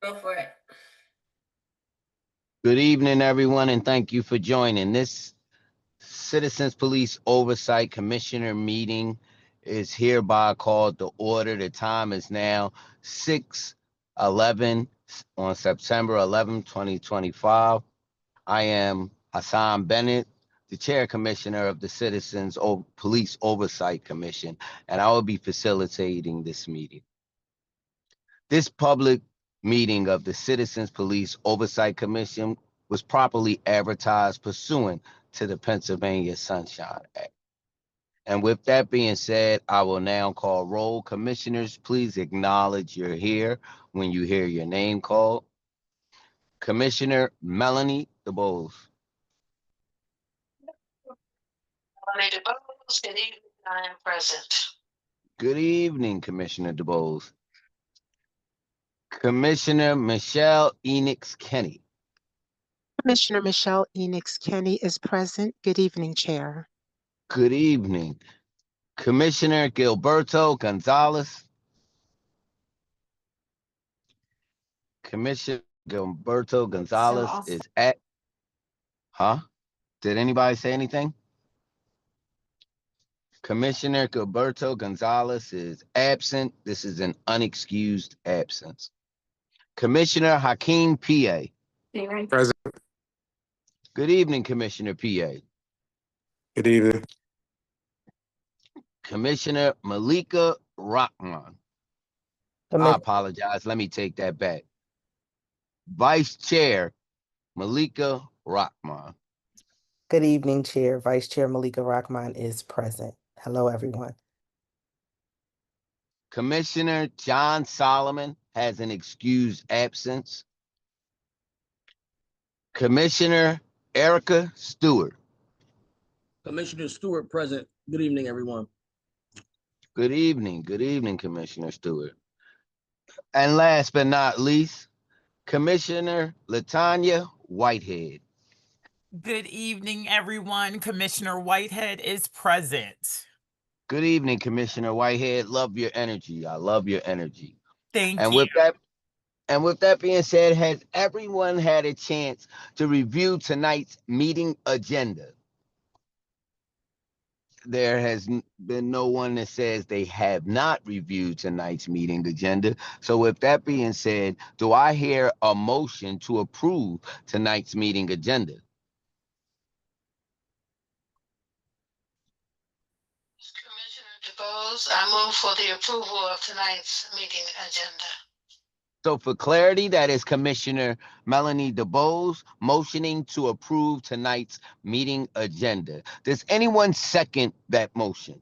Go for it. Good evening, everyone, and thank you for joining. This Citizens Police Oversight Commissioner meeting is hereby called to order. The time is now 6:11 on September 11, 2025. I am Hassan Bennett, the Chair Commissioner of the Citizens Police Oversight Commission, and I will be facilitating this meeting. This public meeting of the Citizens Police Oversight Commission was properly advertised pursuant to the Pennsylvania Sunshine Act. And with that being said, I will now call roll. Commissioners, please acknowledge you're here when you hear your name called. Commissioner Melanie DeBose. Melanie DeBose, good evening. I am present. Good evening, Commissioner DeBose. Commissioner Michelle Enix Kenny. Commissioner Michelle Enix Kenny is present. Good evening, Chair. Good evening. Commissioner Gilberto Gonzalez. Commissioner Gilberto Gonzalez is at. Did anybody say anything? Commissioner Gilberto Gonzalez is absent. This is an unexcused absence. Commissioner Hakeem P.A. Present. Good evening, Commissioner P.A. Good evening. Commissioner Malika Rahman. I apologize. Let me take that back. Vice Chair Malika Rahman. Good evening, Chair. Vice Chair Malika Rahman is present. Hello, everyone. Commissioner John Solomon has an excused absence. Commissioner Erica Stewart. Commissioner Stewart present. Good evening, everyone. Good evening. Good evening, Commissioner Stewart. And last but not least, Commissioner Latanya Whitehead. Good evening, everyone. Commissioner Whitehead is present. Good evening, Commissioner Whitehead. Love your energy. I love your energy. Thank and you. With that being said, has everyone had a chance to review tonight's meeting agenda? There has been no one that says they have not reviewed tonight's meeting agenda. So with that being said, do I hear a motion to approve tonight's meeting agenda? Commissioner DeBose, I move for the approval of tonight's meeting agenda. So for clarity, that is Commissioner Melanie DeBose motioning to approve tonight's meeting agenda. Does anyone second that motion?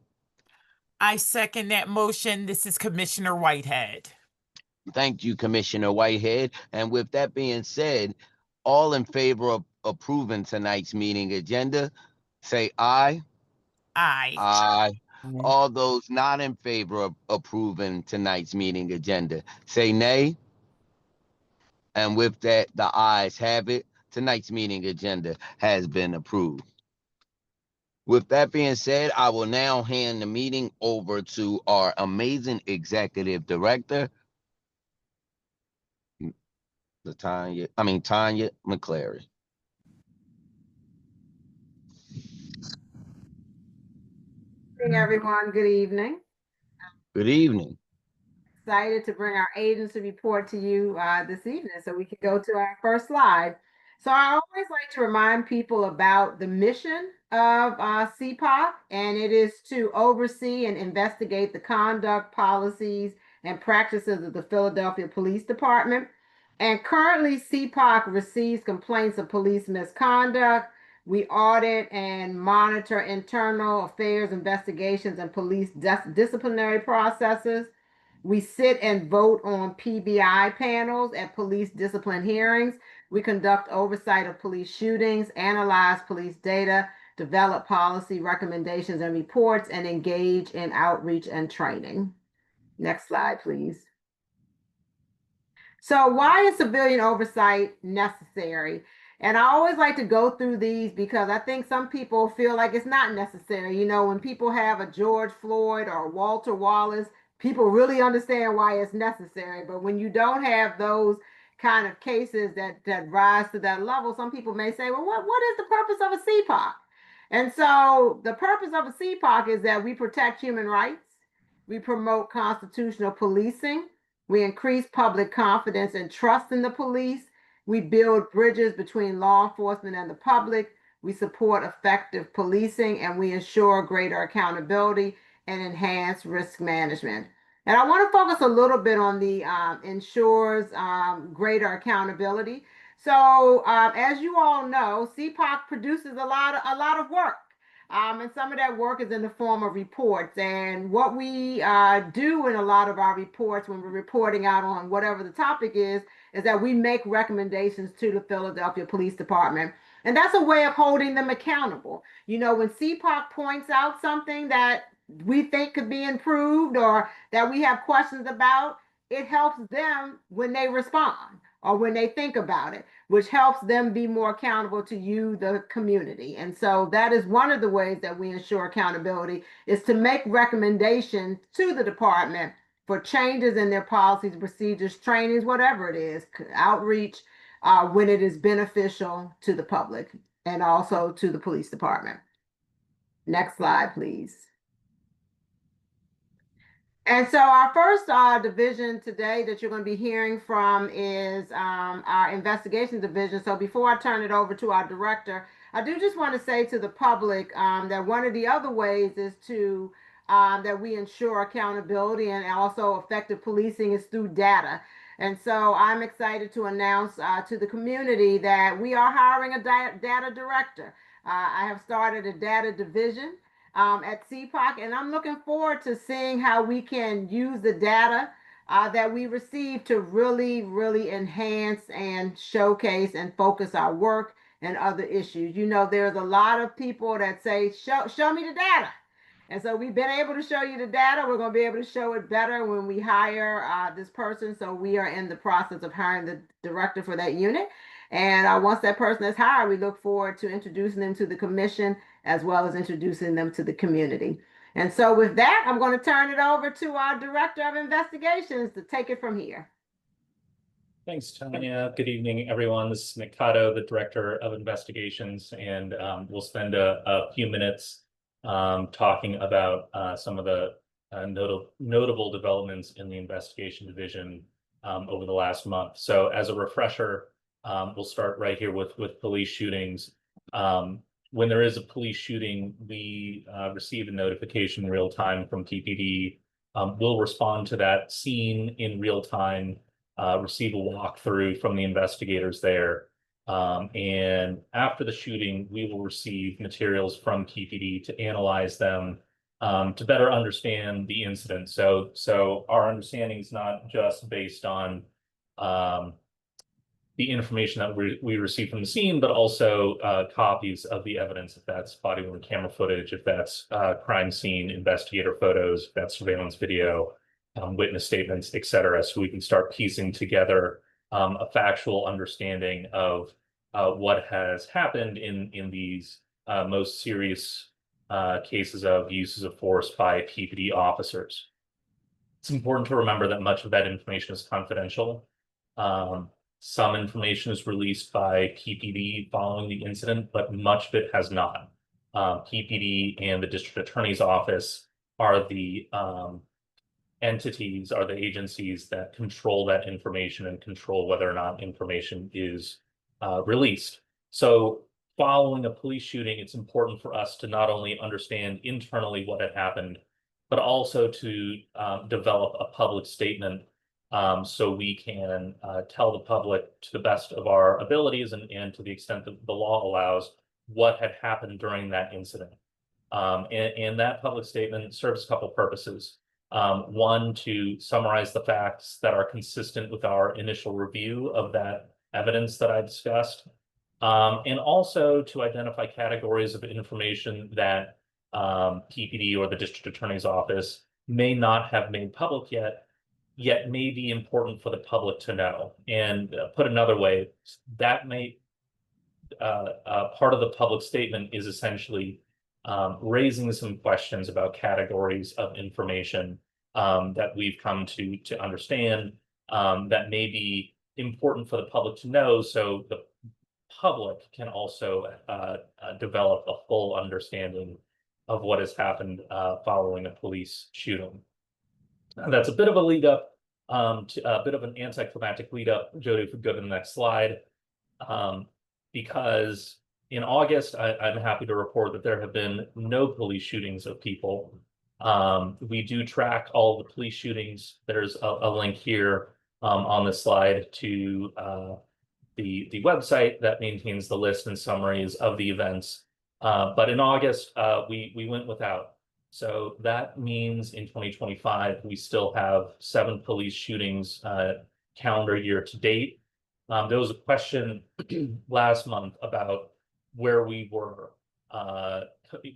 I second that motion. This is Commissioner Whitehead. Thank you, Commissioner Whitehead. And with that being said, all in favor of approving tonight's meeting agenda, say aye. Aye. Aye. All those not in favor of approving tonight's meeting agenda, say nay. And with that, the ayes have it. Tonight's meeting agenda has been approved. With that being said, I will now hand the meeting over to our amazing executive director, Tanya McClary. Good evening, everyone. Good evening. Good evening. Excited to bring our agency report to you this evening, so we can go to our first slide. So I always like to remind people about the mission of CPOC, and it is to oversee and investigate the conduct, policies, and practices of the Philadelphia Police Department. And currently, CPOC receives complaints of police misconduct. We audit and monitor internal affairs, investigations, and police disciplinary processes. We sit and vote on PBI panels at police discipline hearings. We conduct oversight of police shootings, analyze police data, develop policy recommendations and reports, and engage in outreach and training. Next slide, please. So why is civilian oversight necessary? And I always like to go through these because I think some people feel like it's not necessary. You know, when people have a George Floyd or Walter Wallace, people really understand why it's necessary. But when you don't have those kind of cases that rise to that level, some people may say, well, what is the purpose of a CPOC? And so the purpose of a CPOC is that we protect human rights, we promote constitutional policing, we increase public confidence and trust in the police, we build bridges between law enforcement and the public, we support effective policing, and we ensure greater accountability and enhance risk management. And I want to focus a little bit on the ensures greater accountability. So, as you all know, CPOC produces a lot of work. And some of that work is in the form of reports. And what we do in a lot of our reports when we're reporting out on whatever the topic is that we make recommendations to the Philadelphia Police Department. And that's a way of holding them accountable. You know, when CPOC points out something that we think could be improved or that we have questions about, it helps them when they respond or when they think about it, which helps them be more accountable to you, the community. And so that is one of the ways that we ensure accountability, is to make recommendations to the department for changes in their policies, procedures, trainings, whatever it is, outreach, when it is beneficial to the public and also to the police department. Next slide, please. And so our first division today that you're going to be hearing from is our investigation division. So before I turn it over to our director, I do just want to say to the public that one of the other ways is to that we ensure accountability and also effective policing is through data. And so I'm excited to announce to the community that we are hiring a data director. I have started a data division at CPOC, and I'm looking forward to seeing how we can use the data that we receive to really, really enhance and showcase and focus our work and other issues. You know, there's a lot of people that say, show me the data. And so we've been able to show you the data. We're going to be able to show it better when we hire this person. So we are in the process of hiring the director for that unit. And once that person is hired, we look forward to introducing them to the commission as well as introducing them to the community. And so with that, I'm going to turn it over to our Director of Investigations to take it from here. Thanks, Tanya. Good evening, everyone. This is Nick Cotto, the Director of Investigations, and we'll spend a few minutes talking about some of the notable developments in the investigation division over the last month. So as a refresher, we'll start right here with police shootings. When there is a police shooting, we receive a notification in real time from PPD. We'll respond to that scene in real time, receive a walkthrough from the investigators there. And after the shooting, we will receive materials from PPD to analyze them to better understand the incident. So our understanding is not just based on the information that we receive from the scene, but also copies of the evidence, if that's body-worn camera footage, if that's crime scene investigator photos, if that's surveillance video, witness statements, et cetera. So we can start piecing together a factual understanding of what has happened in these most serious cases of uses of force by PPD officers. It's important to remember that much of that information is confidential. Some information is released by PPD following the incident, but much of it has not. PPD and the District Attorney's Office are the entities, are the agencies that control that information and control whether or not information is released. So following a police shooting, it's important for us to not only understand internally what had happened, but also to develop a public statement so we can tell the public to the best of our abilities and to the extent that the law allows what had happened during that incident. And that public statement serves a couple purposes. One, to summarize the facts that are consistent with our initial review of that evidence that I discussed, and also to identify categories of information that PPD or the District Attorney's Office may not have made public yet may be important for the public to know. And put another way, that may part of the public statement is essentially raising some questions about categories of information that we've come to understand that may be important for the public to know, so the public can also develop a full understanding of what has happened following a police shooting. That's a bit of a lead up, to a bit of an anticlimactic lead up. Jody, if we go to the next slide, because in August, I'm happy to report that there have been no police shootings of people. We do track all the police shootings. There's a link here on this slide to the website that maintains the list and summaries of the events. But in August, we went without. So that means in 2025, we still have 7 police shootings calendar year to date. There was a question last month about where we were,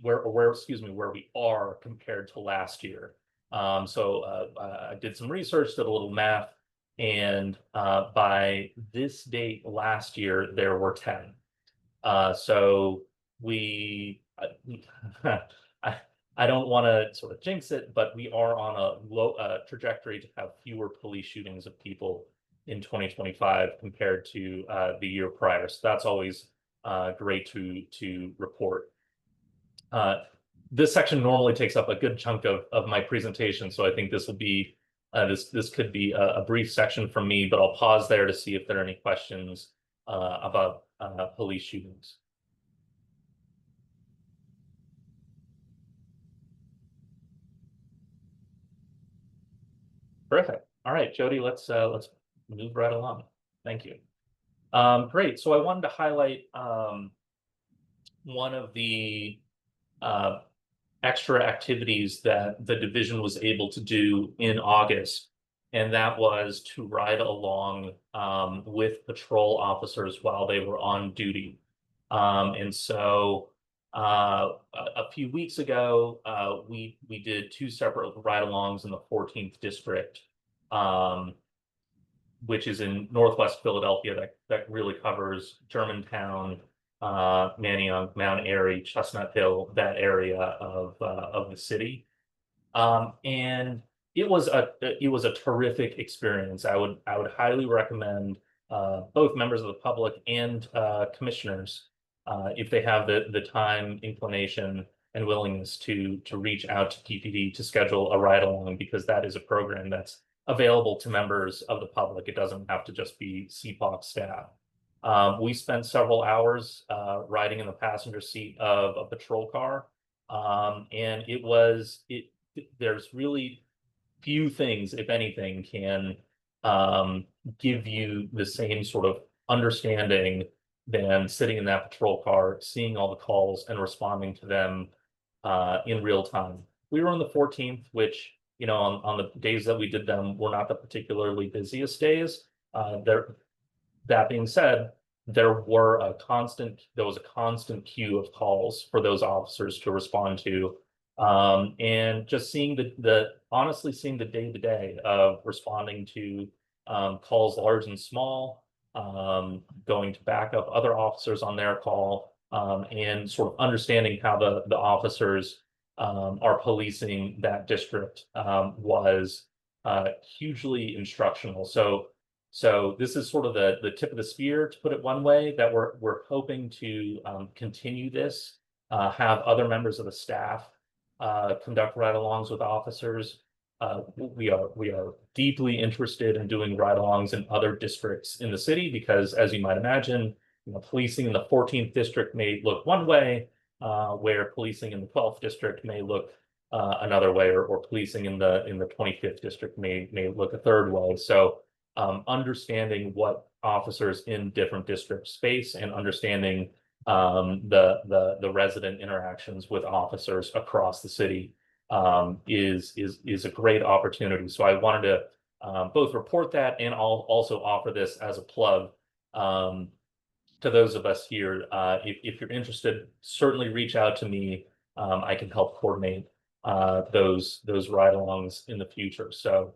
where we are compared to last year. So I did some research, did a little math, and by this date last year, there were 10. So we, I don't want to sort of jinx it, but we are on a low trajectory to have fewer police shootings of people in 2025 compared to the year prior. So that's always great to report. This section normally takes up a good chunk of my presentation, so I think this will be this could be a brief section from me, but I'll pause there to see if there are any questions about police shootings. Terrific. All right, Jody, let's move right along. Thank you. Great. So I wanted to highlight one of the extra activities that the division was able to do in August, and that was to ride along with patrol officers while they were on duty. And so a few weeks ago, we did 2 separate ride-alongs in the 14th district, which is in Northwest Philadelphia. That really covers Germantown, Manayunk, Mount Airy, Chestnut Hill, that area of the city. And it was a terrific experience. I would highly recommend both members of the public and commissioners, if they have the time, inclination, and willingness to reach out to PPD to schedule a ride along, because that is a program that's available to members of the public. It doesn't have to just be CPOC staff. We spent several hours riding in the passenger seat of a patrol car, and there's really few things, if anything, can give you the same sort of understanding than sitting in that patrol car, seeing all the calls and responding to them in real time. We were on the 14th, which, you know, on the days that we did them were not the particularly busiest days. That being said, there was a constant queue of calls for those officers to respond to. And just seeing honestly seeing the day-to-day of responding to calls large and small, going to back up other officers on their call, and sort of understanding how the officers are policing that district was hugely instructional. So this is sort of the tip of the spear, to put it one way, that we're hoping to continue this, have other members of the staff conduct ride-alongs with officers. We are deeply interested in doing ride-alongs in other districts in the city, because, as you might imagine, you know, policing in the 14th district may look one way, where policing in the 12th district may look another way, or policing in the 25th district may look a third way. So understanding what officers in different districts face, and understanding the resident interactions with officers across the city is a great opportunity. So I wanted to both report that, and I'll also offer this as a plug to those of us here. If you're interested, certainly reach out to me. I can help coordinate those ride-alongs in the future. So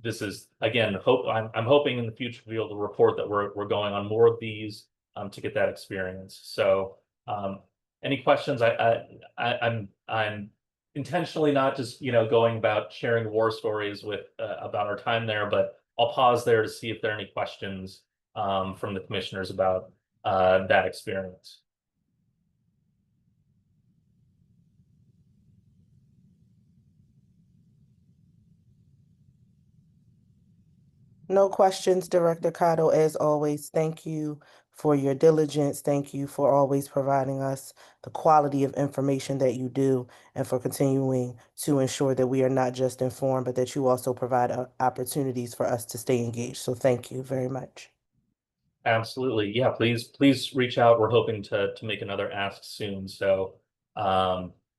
this is, again, I'm hoping in the future to be able to report that we're going on more of these to get that experience. So any questions? I'm intentionally not just, you know, going about sharing war stories with about our time there, but I'll pause there to see if there are any questions from the commissioners about that experience. No questions, Director Cotto. As always, thank you for your diligence. Thank you for always providing us the quality of information that you do, and for continuing to ensure that we are not just informed, but that you also provide opportunities for us to stay engaged. So thank you very much. Absolutely. Yeah, please reach out. We're hoping to make another ask soon. So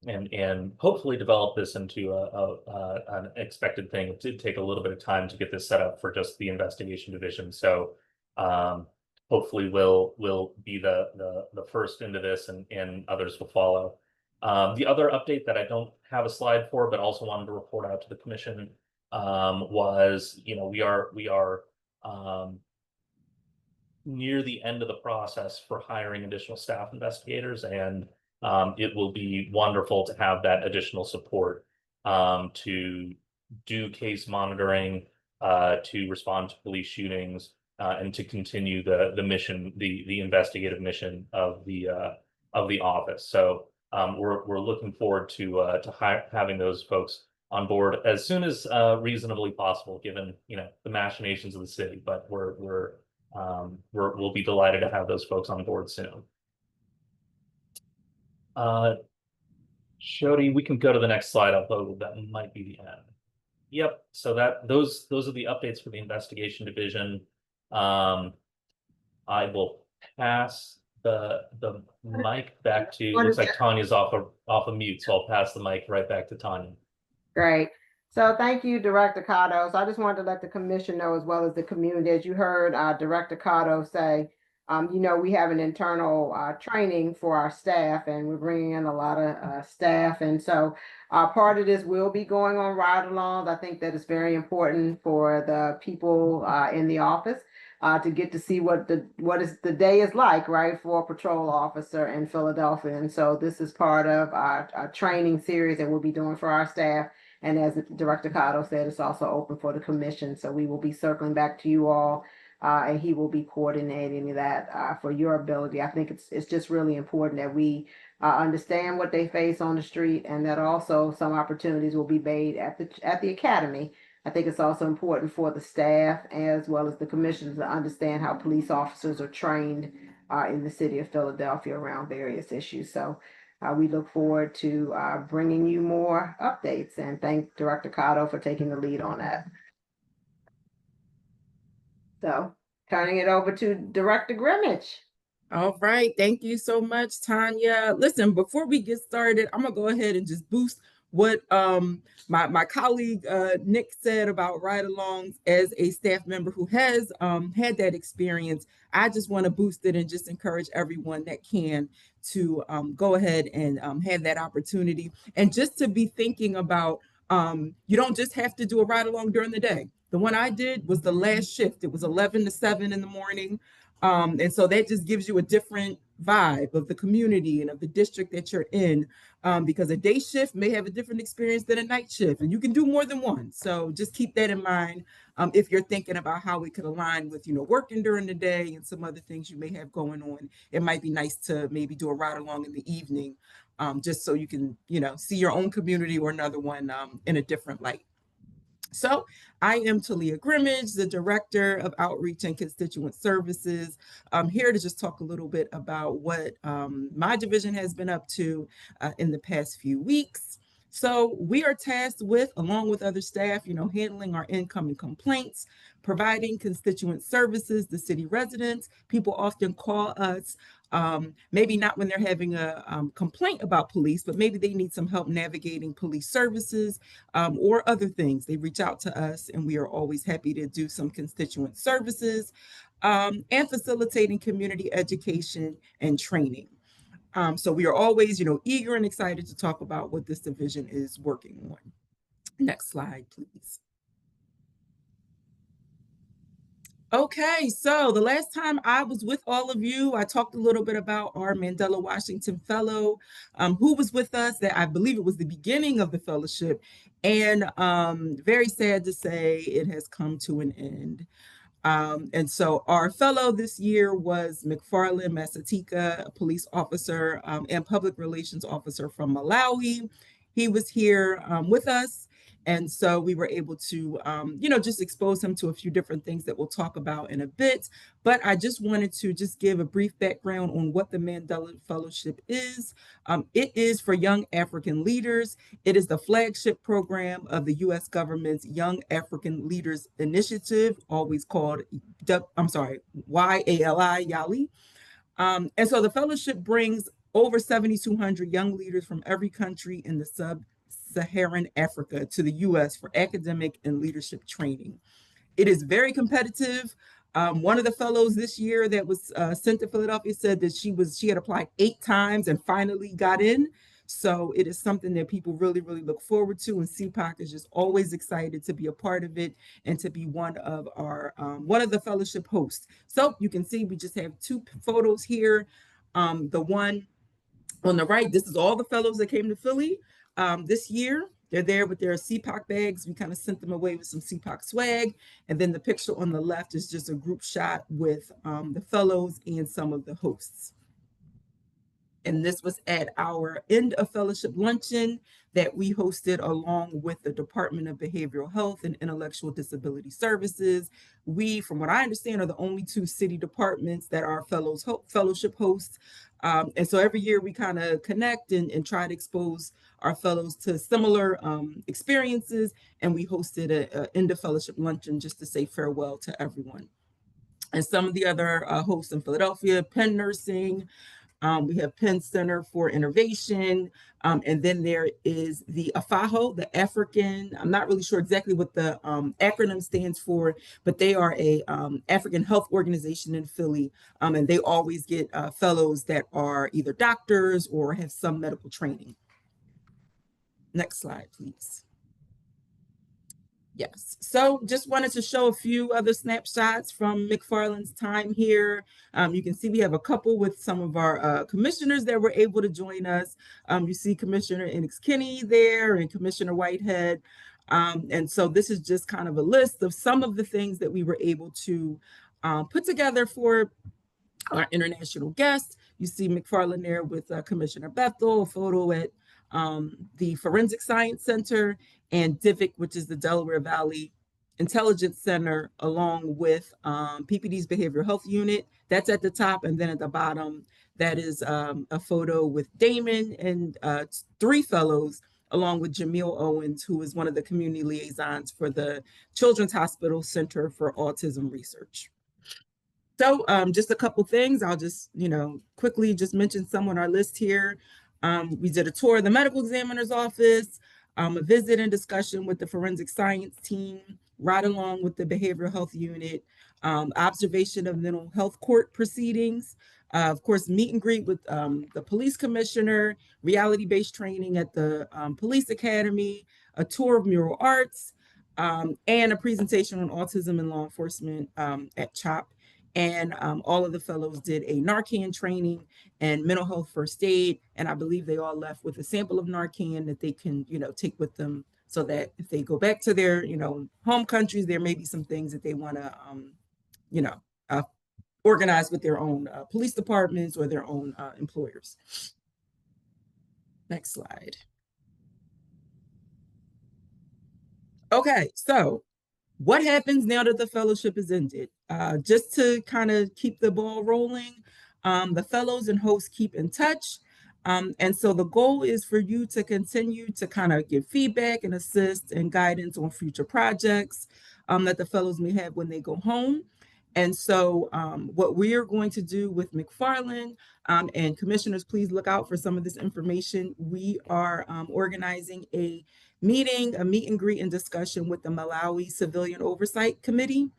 and hopefully develop this into an expected thing. It did take a little bit of time to get this set up for just the investigation division. So hopefully we'll be the first into this, and others will follow. The other update that I don't have a slide for, but also wanted to report out to the commission, was, you know, we are near the end of the process for hiring additional staff investigators, and it will be wonderful to have that additional support to do case monitoring, to respond to police shootings, and to continue the mission, the investigative mission of the office. So we're looking forward to having those folks on board as soon as reasonably possible, given, you know, the machinations of the city. But we'll be delighted to have those folks on board soon. Shodi, we can go to the next slide, although that might be the end. Yep. So those are the updates for the investigation division. I will pass the mic back to. Looks like Tanya's off of mute, so I'll pass the mic right back to Tanya. Great. So thank you, Director Cotto. So I just wanted to let the commission know, as well as the community, as you heard Director Cotto say, you know, we have an internal training for our staff, and we're bringing in a lot of staff. And so part of this will be going on ride-alongs. I think that it's very important for the people in the office to get to see what the day is like, right, for a patrol officer in Philadelphia. And so this is part of our training series that we'll be doing for our staff. And as Director Cotto said, it's also open for the commission. So we will be circling back to you all, and he will be coordinating that for your ability. I think it's just really important that we understand what they face on the street, and that also some opportunities will be made at the academy. I think it's also important for the staff as well as the commissioners to understand how police officers are trained in the city of Philadelphia around various issues. So we look forward to bringing you more updates, and thank Director Cotto for taking the lead on that. So turning it over to Director Grimmage. All right. Thank you so much, Tanya. Listen, before we get started, I'm going to go ahead and just boost what my colleague Nick said about ride-alongs. As a staff member who has had that experience, I just want to boost it and just encourage everyone that can to go ahead and have that opportunity, and just to be thinking about you don't just have to do a ride-along during the day. The one I did was the last shift. It was 11 to 7 in the morning. And so that just gives you a different vibe of the community and of the district that you're in, because a day shift may have a different experience than a night shift, and you can do more than one. So just keep that in mind if you're thinking about how it could align with, you know, working during the day and some other things you may have going on. It might be nice to maybe do a ride along in the evening, just so you can, you know, see your own community or another one in a different light. So I am Talia Grimmage, the Director of Outreach and Constituent Services. I'm here to just talk a little bit about what my division has been up to in the past few weeks. So we are tasked with, along with other staff, you know, handling our incoming complaints, providing constituent services to city residents. People often call us, maybe not when they're having a complaint about police, but maybe they need some help navigating police services or other things. They reach out to us, and we are always happy to do some constituent services and facilitating community education and training. So we are always, you know, eager and excited to talk about what this division is working on. Next slide, please. Okay, so the last time I was with all of you, I talked a little bit about our Mandela Washington Fellow, who was with us, that I believe it was the beginning of the fellowship, and very sad to say it has come to an end. And so our fellow this year was McFarland Masatika, a police officer and public relations officer from Malawi. He was here with us. And so we were able to, just expose him to a few different things that we'll talk about in a bit. But I just wanted to just give a brief background on what the Mandela Fellowship is. It is for young African leaders. It is the flagship program of the U.S. government's Young African Leaders Initiative, always called, YALI, YALI. And so the fellowship brings over 7,200 young leaders from every country in the sub-Saharan Africa to the U.S. for academic and leadership training. It is very competitive. One of the fellows this year that was sent to Philadelphia said that she had applied 8 times and finally got in. So it is something that people really, really look forward to, and CPOC is just always excited to be a part of it and to be one of the fellowship hosts. So you can see we just have 2 photos here. The one on the right, this is all the fellows that came to Philly this year. They're there with their CPOC bags. We kind of sent them away with some CPOC swag. And then the picture on the left is just a group shot with the fellows and some of the hosts. And this was at our end of fellowship luncheon that we hosted along with the Department of Behavioral Health and Intellectual Disability Services. We, from what I understand, are the only 2 city departments that are fellowship hosts. And so every year we kind of connect and try to expose our fellows to similar experiences. And we hosted an end of fellowship luncheon just to say farewell to everyone. And some of the other hosts in Philadelphia, Penn Nursing, we have Penn Center for Innovation, and then there is the AFAHO, the African, I'm not really sure exactly what the acronym stands for, but they are a African health organization in Philly, and they always get fellows that are either doctors or have some medical training. Next slide, please. Yes, so just wanted to show a few other snapshots from McFarland's time here. You can see we have a couple with some of our commissioners that were able to join us. You see Commissioner Enix Kenny there and Commissioner Whitehead. And so this is just kind of a list of some of the things that we were able to put together for our international guests. You see McFarland there with Commissioner Bethel, a photo at the Forensic Science Center, and DIVIC, which is the Delaware Valley Intelligence Center, along with PPD's Behavioral Health Unit. That's at the top, and then at the bottom, that is a photo with Damon and 3 fellows, along with Jamil Owens, who is one of the community liaisons for the Children's Hospital Center for Autism Research. So just a couple things. I'll just, quickly just mention some on our list here. We did a tour of the medical examiner's office, a visit and discussion with the forensic science team, right along with the behavioral health unit, observation of mental health court proceedings, of course, meet and greet with the police commissioner, reality-based training at the police academy, a tour of mural arts, and a presentation on autism and law enforcement at CHOP. And all of the fellows did a Narcan training and mental health first aid. And I believe they all left with a sample of Narcan that they can, take with them, so that if they go back to their, home countries, there may be some things that they want to, organize with their own police departments or their own employers. Next slide. Okay, so what happens now that the fellowship is ended? Just to kind of keep the ball rolling, the fellows and hosts keep in touch. And so the goal is for you to continue to kind of give feedback and assist and guidance on future projects that the fellows may have when they go home. And so what we are going to do with McFarland, and commissioners, please look out for some of this information. We are organizing a meet and greet and discussion with the Malawi Civilian Oversight Committee.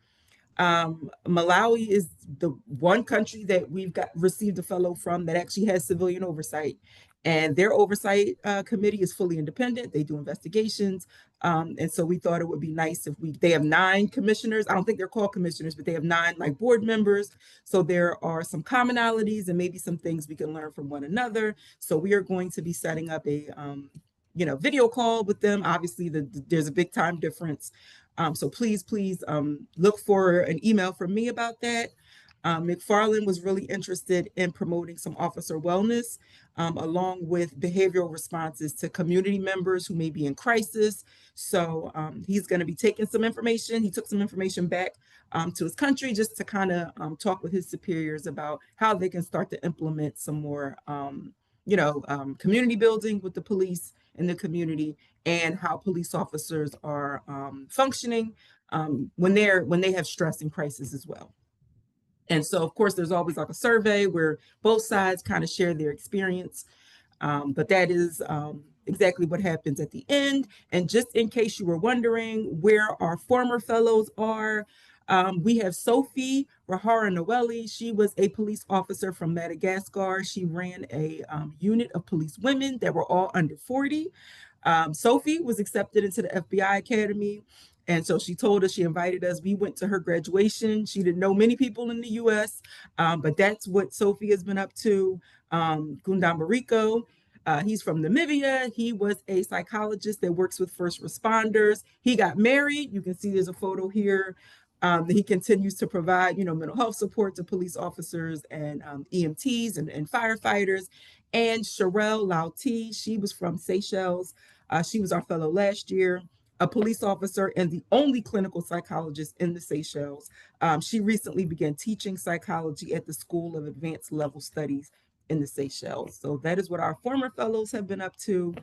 Malawi is the one country that we've received a fellow from that actually has civilian oversight. And their oversight committee is fully independent. They do investigations. And so we thought it would be nice if they have 9 commissioners. I don't think they're called commissioners, but they have 9 like board members. So there are some commonalities and maybe some things we can learn from one another. So we are going to be setting up a video call with them. Obviously, there's a big time difference. So please look for an email from me about that. McFarland was really interested in promoting some officer wellness, along with behavioral responses to community members who may be in crisis. So he's going to be taking some information. He took some information back to his country just to kind of talk with his superiors about how they can start to implement some more, community building with the police in the community, and how police officers are functioning when they have stress and crisis as well. And so, of course, there's always like a survey where both sides kind of share their experience. But that is exactly what happens at the end. And just in case you were wondering where our former fellows are, we have Sophie Rahara Noeli. She was a police officer from Madagascar. She ran a unit of police women that were all under 40. Sophie was accepted into the FBI Academy. And so she told us, she invited us. We went to her graduation. She didn't know many people in the US, but that's what Sophie has been up to. Gundam Mariko, he's from Namibia. He was a psychologist that works with first responders. He got married. You can see there's a photo here. He continues to provide, mental health support to police officers and EMTs and firefighters. And Sherelle Lauti, she was from Seychelles. She was our fellow last year, a police officer and the only clinical psychologist in the Seychelles. She recently began teaching psychology at the School of Advanced Level Studies in the Seychelles. So that is what our former fellows have been up to.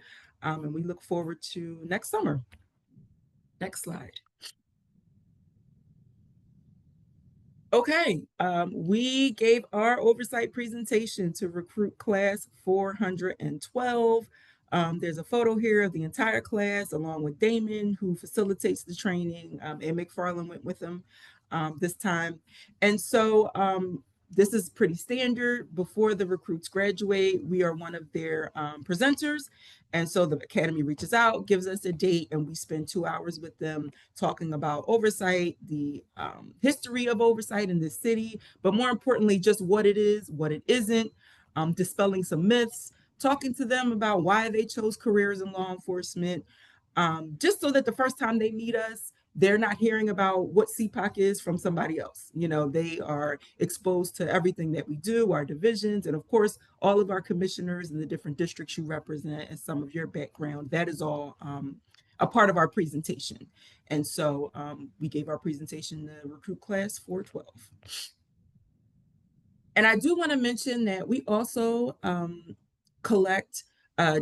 And we look forward to next summer. Next slide. Okay, we gave our oversight presentation to recruit class 412. There's a photo here of the entire class along with Damon, who facilitates the training, and McFarland went with him this time. And so this is pretty standard. Before the recruits graduate, we are one of their presenters. And so the Academy reaches out, gives us a date, and we spend 2 hours with them talking about oversight, the history of oversight in this city, but more importantly, just what it is, what it isn't, dispelling some myths, talking to them about why they chose careers in law enforcement, just so that the first time they meet us, they're not hearing about what CPOC is from somebody else. They are exposed to everything that we do, our divisions, and of course, all of our commissioners in the different districts you represent and some of your background. That is all a part of our presentation. And so we gave our presentation to recruit class 412. And I do want to mention that we also collect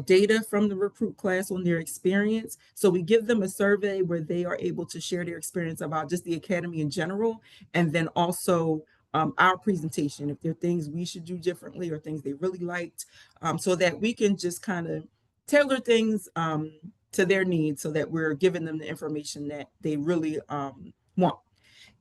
data from the recruit class on their experience. So we give them a survey where they are able to share their experience about just the Academy in general, and then also our presentation, if there are things we should do differently or things they really liked, so that we can just kind of tailor things to their needs so that we're giving them the information that they really want.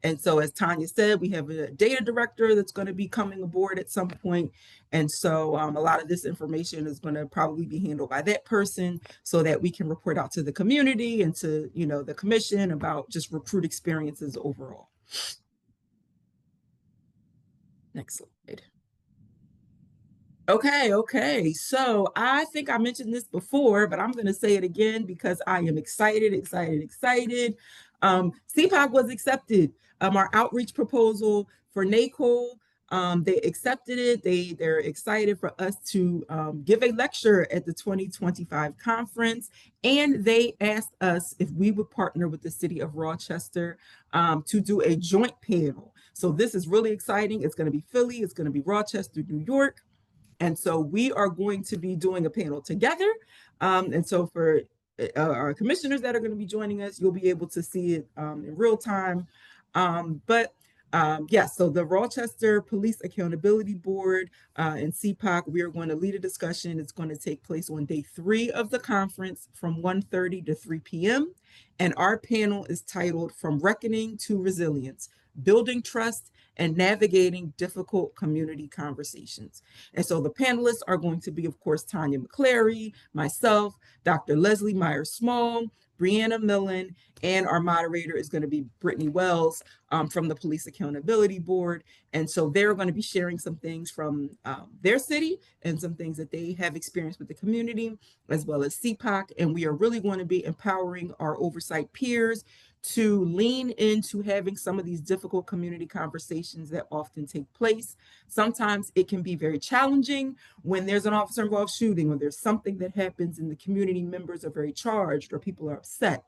And so, as Tanya said, we have a data director that's going to be coming aboard at some point. And so a lot of this information is going to probably be handled by that person so that we can report out to the community and to, the commission about just recruit experiences overall. Next slide. Okay. So I think I mentioned this before, but I'm going to say it again because I am excited. CPOC was accepted. Our outreach proposal for NACOL, they accepted it. They're excited for us to give a lecture at the 2025 conference. And they asked us if we would partner with the city of Rochester to do a joint panel. So this is really exciting. It's going to be Philly. It's going to be Rochester, New York. And so we are going to be doing a panel together. And so for our commissioners that are going to be joining us, you'll be able to see it in real time. So the Rochester Police Accountability Board and CPOC, we are going to lead a discussion. It's going to take place on day 3 of the conference from 1:30 to 3 p.m. And our panel is titled From Reckoning to Resilience, Building Trust and navigating difficult community conversations. And so the panelists are going to be, of course, Tanya McClary, myself, Dr. Leslie Myers-Small, Brianna Millen, and our moderator is going to be Brittany Wells from the Police Accountability Board. And so they're going to be sharing some things from their city and some things that they have experienced with the community, as well as CPOC. And we are really going to be empowering our oversight peers to lean into having some of these difficult community conversations that often take place. Sometimes it can be very challenging when there's an officer involved shooting, or there's something that happens and the community members are very charged or people are upset.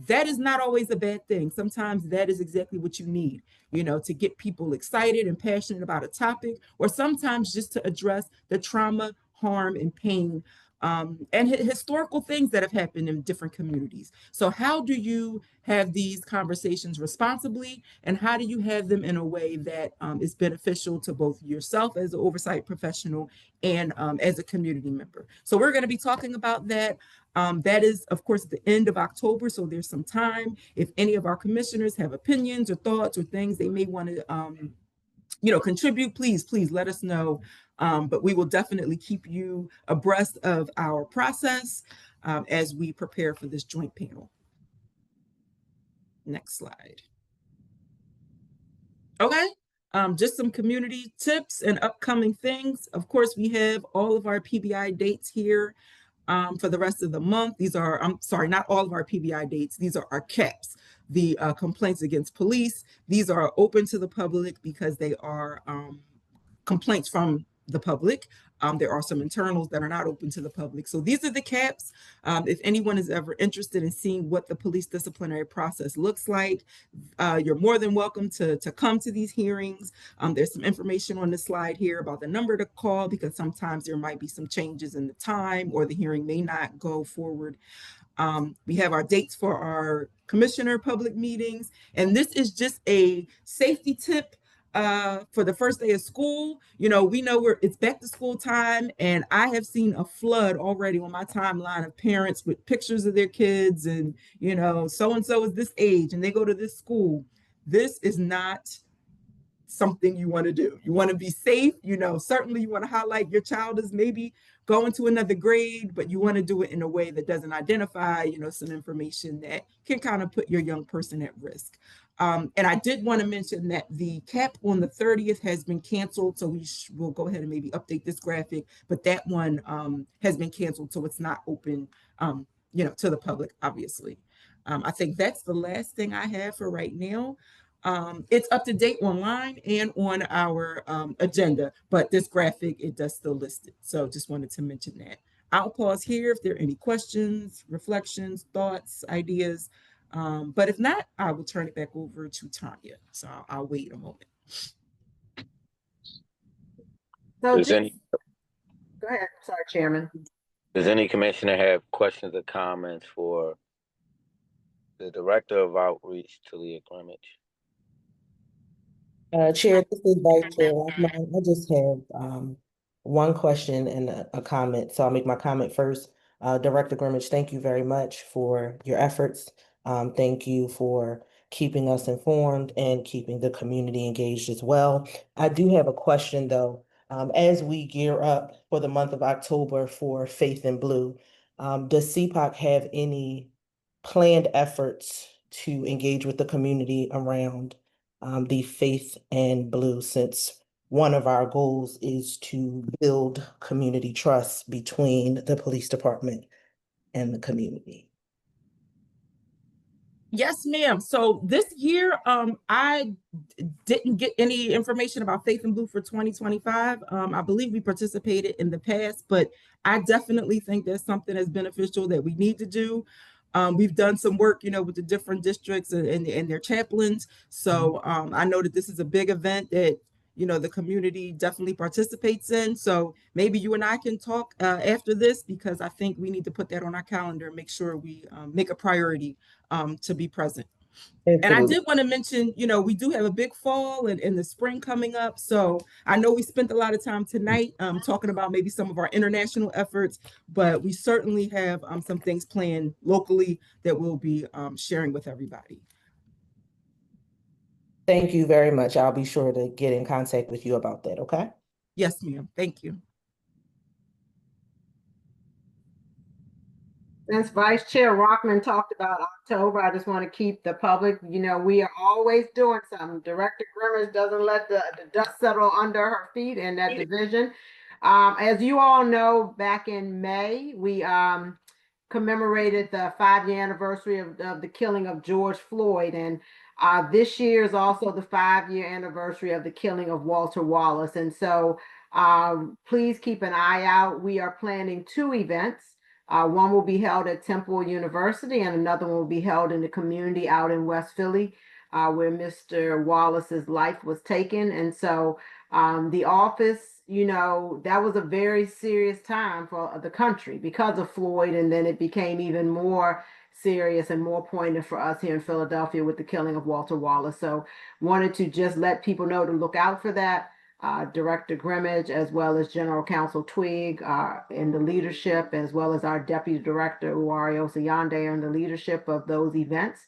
That is not always a bad thing. Sometimes that is exactly what you need, you know, to get people excited and passionate about a topic, or sometimes just to address the trauma, harm, and pain and historical things that have happened in different communities. So how do you have these conversations responsibly, and how do you have them in a way that is beneficial to both yourself as an oversight professional and as a community member? So we're going to be talking about that. That is, of course, at the end of October, so there's some time. If any of our commissioners have opinions or thoughts or things they may want to contribute, please let us know. But we will definitely keep you abreast of our process as we prepare for this joint panel. Next slide. Okay, just some community tips and upcoming things. Of course, we have all of our PBI dates here for the rest of the month. These are, I'm sorry, not all of our PBI dates. These are our CAPs, the complaints against police. These are open to the public because they are complaints from the public. There are some internals that are not open to the public. So these are the CAPs. If anyone is ever interested in seeing what the police disciplinary process looks like, you're more than welcome to come to these hearings. There's some information on the slide here about the number to call, because sometimes there might be some changes in the time or the hearing may not go forward. We have our dates for our commissioner public meetings, and this is just a safety tip for the first day of school. You know, we know it's back to school time, and I have seen a flood already on my timeline of parents with pictures of their kids and, you know, so-and-so is this age and they go to this school. This is not something you want to do. You want to be safe. You know, certainly you want to highlight your child is maybe going to another grade, but you want to do it in a way that doesn't identify, you know, some information that can kind of put your young person at risk. And I did want to mention that the CAP on the 30th has been canceled. So we'll go ahead and maybe update this graphic, but that one has been canceled. So it's not open, you know, to the public, obviously. I think that's the last thing I have for right now. It's up to date online and on our agenda, but this graphic, it does still list it. So just wanted to mention that. I'll pause here if there are any questions, reflections, thoughts, ideas. But if not, I will turn it back over to Tanya. So I'll wait a moment. So Does any, go ahead. Sorry, Chairman. does any commissioner have questions or comments for the Director of Outreach, Talia Grimmage? Chair, this is Vice Chair Rothman. I just have one question and a comment. So I'll make my comment first. Director Grimmage, thank you very much for your efforts. Thank you for keeping us informed and keeping the community engaged as well. I do have a question though. As we gear up for the month of October for Faith in Blue, does CPOC have any planned efforts to engage with the community around the Faith in Blue, since one of our goals is to build community trust between the police department and the community? Yes, ma'am. So this year, I didn't get any information about Faith in Blue for 2025. I believe we participated in the past, but I definitely think that's something that's beneficial that we need to do. We've done some work, you know, with the different districts and their chaplains. So I know that this is a big event that, you know, the community definitely participates in. So maybe you and I can talk after this, because I think we need to put that on our calendar and make sure we make a priority to be present. Absolutely. And I did want to mention, you know, we do have a big fall and the spring coming up. So I know we spent a lot of time tonight talking about maybe some of our international efforts, but we certainly have some things planned locally that we'll be sharing with everybody. Thank you very much. I'll be sure to get in contact with you about that, okay? Yes, ma'am. Thank you. Since Vice Chair Rockman talked about October, I just want to keep the public, we are always doing something. Director Grimmers doesn't let the dust settle under her feet in that division. As you all know, back in May, we commemorated the 5-year anniversary of the killing of George Floyd. And this year is also the 5-year anniversary of the killing of Walter Wallace. And so please keep an eye out. We are planning 2 events. One will be held at Temple University and another one will be held in the community out in West Philly, where Mr. Wallace's life was taken. And so the office, that was a very serious time for the country because of Floyd. And then it became even more serious and more poignant for us here in Philadelphia with the killing of Walter Wallace. So wanted to just let people know to look out for that. Director Grimmage, as well as General Counsel Twigg in the leadership, as well as our Deputy Director Uwario Sayande in the leadership of those events.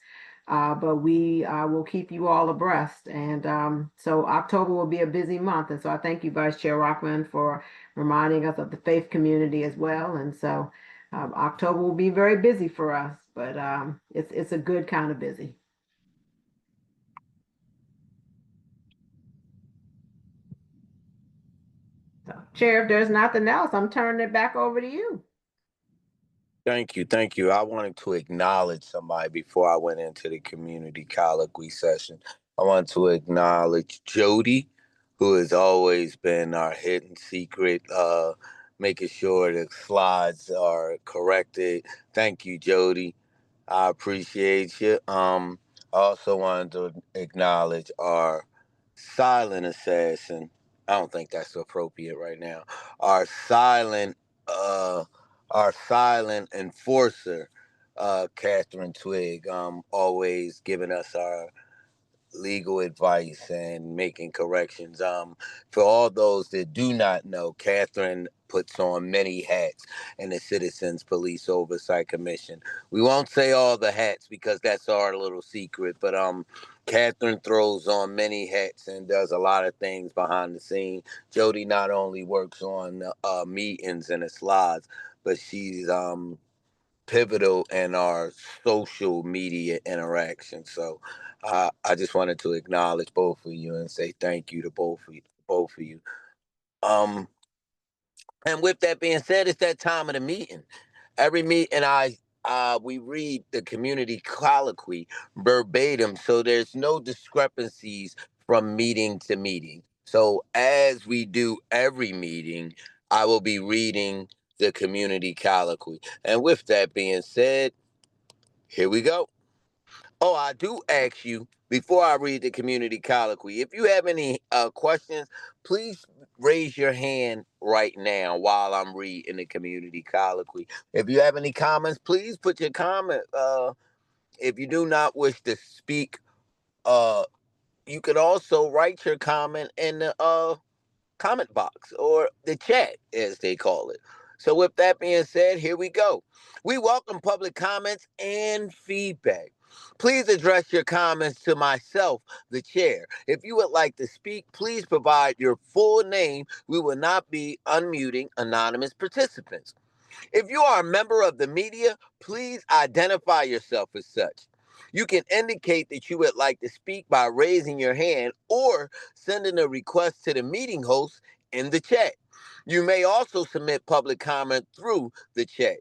But we will keep you all abreast. And so October will be a busy month. And so I thank you, Vice Chair Rockman, for reminding us of the faith community as well. And so October will be very busy for us, but it's a good kind of busy. So, Chair, if there's nothing else, I'm turning it back over to you. Thank you. Thank you. I wanted to acknowledge somebody before I went into the community colloquy session. I want to acknowledge Jody, who has always been our hidden secret, making sure the slides are corrected. Thank you, Jody. I appreciate you. I also wanted to acknowledge our silent assassin. I don't think that's appropriate right now. Our silent uh our silent enforcer, Catherine Twigg, always giving us our legal advice and making corrections. For all those that do not know, Catherine puts on many hats in the Citizens Police Oversight Commission. We won't say all the hats because that's our little secret, but Catherine throws on many hats and does a lot of things behind the scene. Jody not only works on meetings and the slides, but she's pivotal in our social media interaction. So I just wanted to acknowledge both of you and say thank you to both of you. And with that being said, it's that time of the meeting. Every meeting we read the community colloquy verbatim, so there's no discrepancies from meeting to meeting. So as we do every meeting, I will be reading the community colloquy. And with that being said, here we go. Oh, I do ask you before I read the community colloquy, if you have any questions, please raise your hand right now while I'm reading the community colloquy. If you have any comments, please put your comment. If you do not wish to speak, you could also write your comment in the comment box or the chat, as they call it. So, with that being said, here we go. We welcome public comments and feedback. Please address your comments to myself, the chair. If you would like to speak, please provide your full name. We will not be unmuting anonymous participants. If you are a member of the media, please identify yourself as such. You can indicate that you would like to speak by raising your hand or sending a request to the meeting host in the chat. You may also submit public comment through the chat.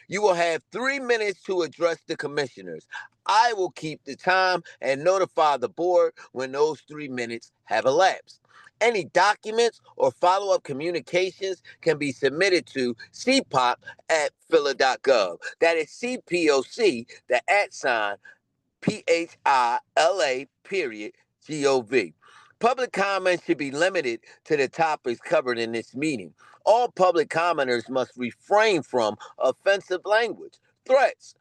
You will have 3 minutes to address the commissioners. I will keep the time and notify the board when those 3 minutes have elapsed. Any documents or follow-up communications can be submitted to CPOC at phila.gov. That is CPOC, the @ PHILA period GOV. Public comments should be limited to the topics covered in this meeting. All public commenters must refrain from offensive language, threats,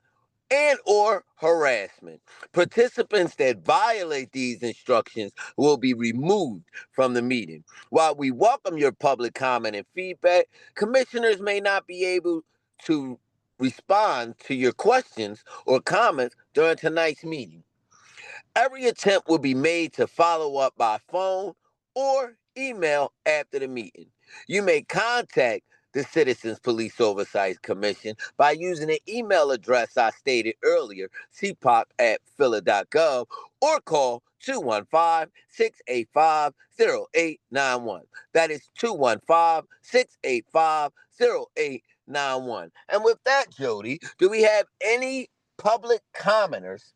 and or harassment. Participants that violate these instructions will be removed from the meeting. While we welcome your public comment and feedback, commissioners may not be able to respond to your questions or comments during tonight's meeting. Every attempt will be made to follow up by phone or email after the meeting. You may contact the Citizens Police Oversight Commission by using the email address I stated earlier, cpoc@phila.gov, or call 215-685-0891. That is 215-685-0891. And with that, Jody, do we have any public commenters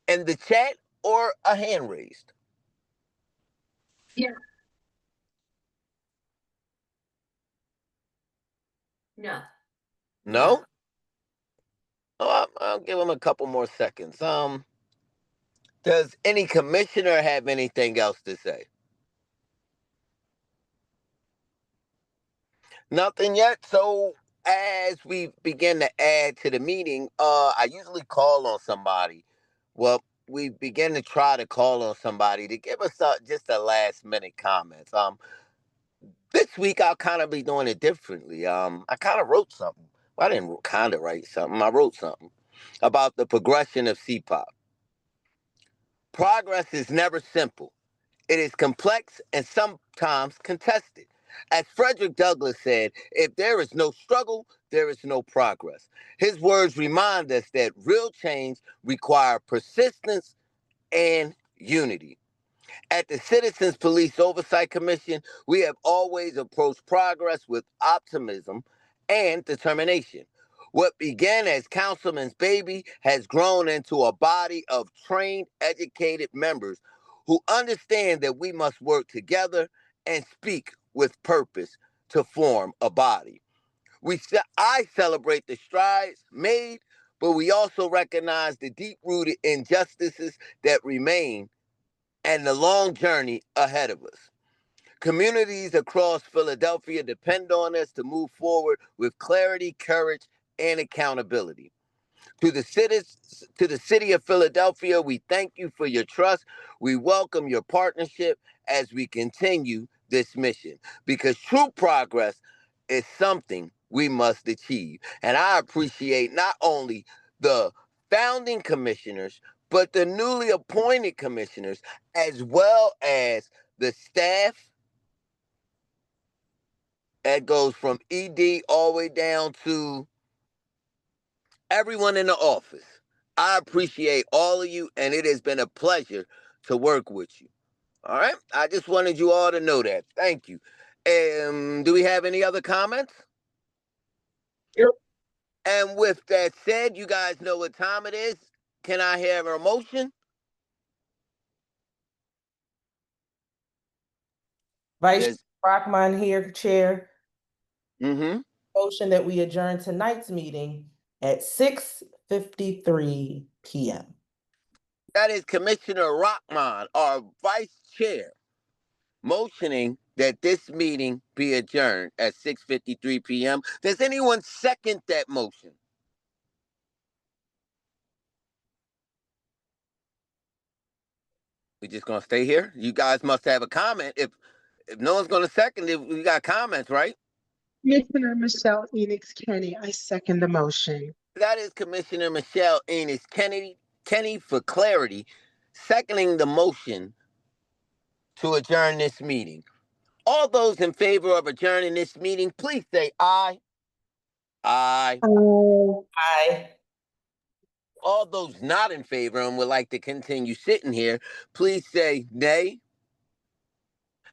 in the chat or a hand raised? Yeah. No. No? Oh, I'll give him a couple more seconds. Does any commissioner have anything else to say? Nothing yet. So as we begin to add to the meeting, I usually call on somebody. Well, we begin to try to call on somebody to give us just a last minute comments. This week I'll kind of be doing it differently. I kind of wrote something. Well, I didn't kind of write something. I wrote something about the progression of CPOC. Progress is never simple. It is complex and sometimes contested. As Frederick Douglass said, if there is no struggle, there is no progress. His words remind us that real change requires persistence and unity. At the Citizens Police Oversight Commission, we have always approached progress with optimism and determination. What began as Councilman's baby has grown into a body of trained, educated members who understand that we must work together and speak with purpose to form a body. I celebrate the strides made, but we also recognize the deep-rooted injustices that remain and the long journey ahead of us. Communities across Philadelphia depend on us to move forward with clarity, courage, and accountability. To the city of Philadelphia, we thank you for your trust. We welcome your partnership as we continue this mission, because true progress is something we must achieve. And I appreciate not only the founding commissioners, but the newly appointed commissioners, as well as the staff. That goes from ED all the way down to everyone in the office. I appreciate all of you, and it has been a pleasure to work with you. All right? I just wanted you all to know that. Thank you. Do we have any other comments? Yep. And with that said, you guys know what time it is. Can I have a motion? Vice Yes. Rockman here, Chair. Mm-hmm. Motion that we adjourn tonight's meeting at 6:53 p.m. That is Commissioner Rockman, our vice chair, motioning that this meeting be adjourned at 6:53 p.m. Does anyone second that motion? We just gonna stay here? You guys must have a comment. If no one's gonna second it, we got comments, right? Commissioner Michelle Enix Kenny, I second the motion. That is Commissioner Michelle Ennis Kenny for clarity, seconding the motion to adjourn this meeting. All those in favor of adjourning this meeting, please say aye. Aye. Aye. All those not in favor and would like to continue sitting here, please say nay.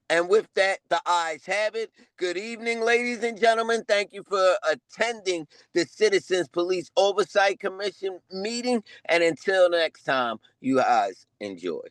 And with that, the ayes have it. Good evening, ladies and gentlemen. Thank you for attending the Citizens Police Oversight Commission meeting. And until next time, you guys enjoy.